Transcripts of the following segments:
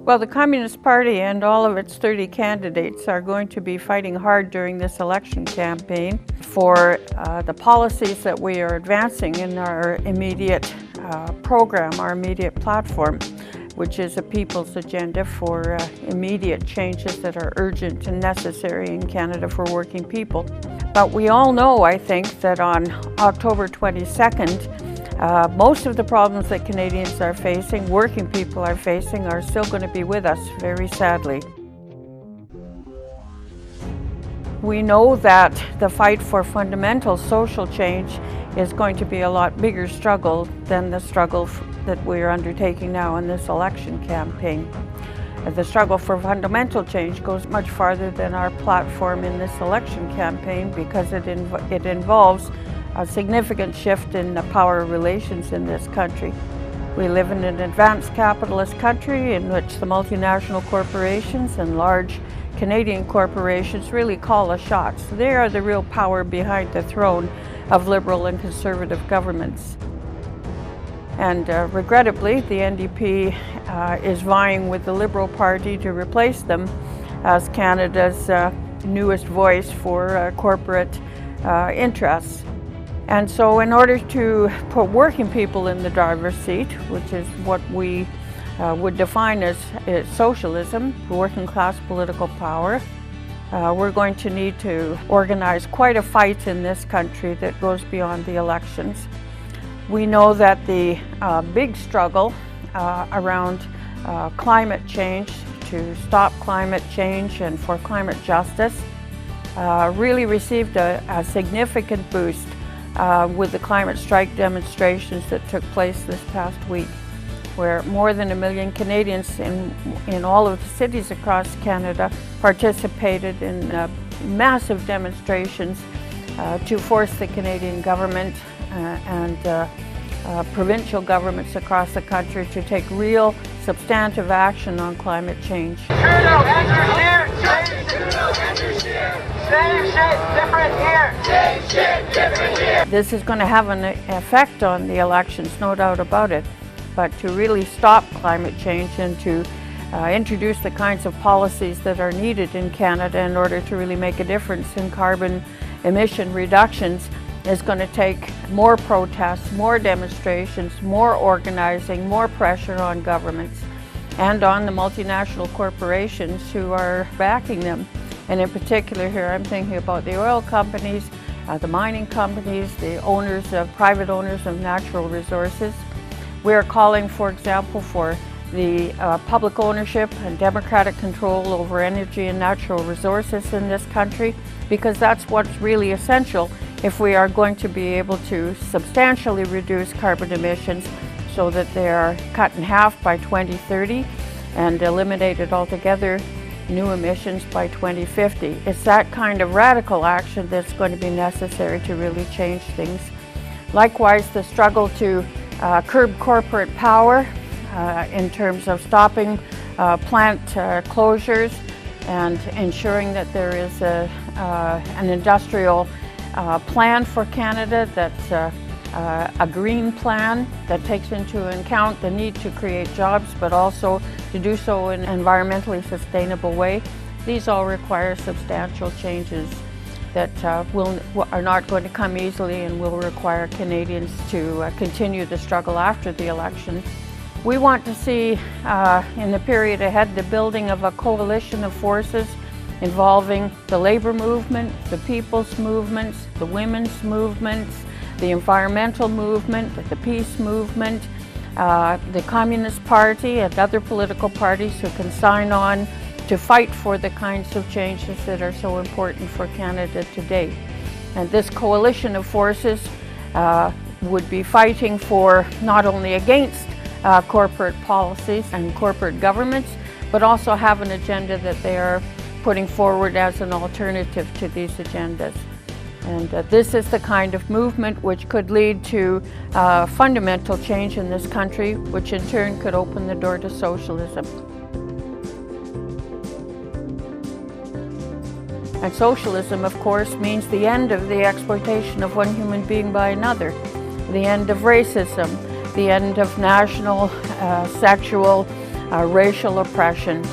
Well, the Communist Party and all of its 30 candidates are going to be fighting hard during this election campaign for the policies that we are advancing in our immediate program, our immediate platform, which is a people's agenda for immediate changes that are urgent and necessary in Canada for working people. But we all know, I think, that on October 22nd, most of the problems that Canadians are facing, working people are facing, are still going to be with us, very sadly. We know that the fight for fundamental social change is going to be a lot bigger struggle than the struggle that we're undertaking now in this election campaign. The struggle for fundamental change goes much farther than our platform in this election campaign because it involves a significant shift in the power relations in this country. We live in an advanced capitalist country in which the multinational corporations and large Canadian corporations really call the shots. They are the real power behind the throne of Liberal and Conservative governments. And regrettably, the NDP is vying with the Liberal Party to replace them as Canada's newest voice for corporate interests. And so in order to put working people in the driver's seat, which is what we would define as socialism, working class political power, we're going to need to organize quite a fight in this country that goes beyond the elections. We know that the big struggle around climate change, to stop climate change and for climate justice, really received a significant boost with the climate strike demonstrations that took place this past week, where more than 1 million Canadians in all of the cities across Canada participated in massive demonstrations to force the Canadian government and provincial governments across the country to take real substantive action on climate change. Trudeau, enter here! Trudeau, enter here! Same shit, different here! Same shit, different here! This is going to have an effect on the elections, no doubt about it. But to really stop climate change and to introduce the kinds of policies that are needed in Canada in order to really make a difference in carbon emission reductions is going to take more protests, more demonstrations, more organizing, more pressure on governments and on the multinational corporations who are backing them. And in particular here, I'm thinking about the oil companies, the mining companies, the private owners of natural resources. We are calling, for example, for the public ownership and democratic control over energy and natural resources in this country, because that's what's really essential if we are going to be able to substantially reduce carbon emissions so that they are cut in half by 2030 and eliminated altogether new emissions by 2050. It's that kind of radical action that's going to be necessary to really change things. Likewise, the struggle to curb corporate power in terms of stopping plant closures and ensuring that there is an industrial plan for Canada that's a green plan that takes into account the need to create jobs, but also to do so in an environmentally sustainable way. These all require substantial changes that are not going to come easily and will require Canadians to continue the struggle after the election. We want to see in the period ahead the building of a coalition of forces involving the labor movement, the people's movements, the women's movements, the environmental movement, the peace movement, the Communist Party and other political parties who can sign on to fight for the kinds of changes that are so important for Canada today. And this coalition of forces would be fighting for not only against corporate policies and corporate governments, but also have an agenda that they are putting forward as an alternative to these agendas. And this is the kind of movement which could lead to fundamental change in this country, which in turn could open the door to socialism. And socialism, of course, means the end of the exploitation of one human being by another, the end of racism, the end of national, sexual, racial oppression,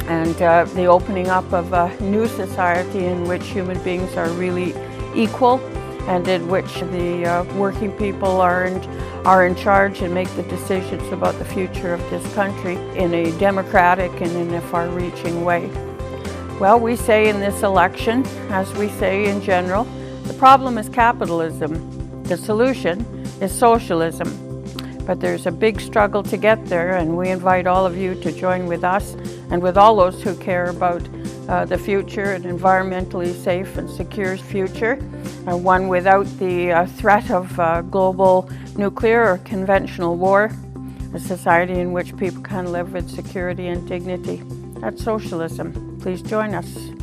and the opening up of a new society in which human beings are really equal, and in which the working people are in charge and make the decisions about the future of this country in a democratic and in a far-reaching way. Well, we say in this election, as we say in general, the problem is capitalism. The solution is socialism. But there's a big struggle to get there, and we invite all of you to join with us and with all those who care about the future, an environmentally safe and secure future, one without the threat of global nuclear or conventional war, a society in which people can live with security and dignity. That's socialism. Please join us.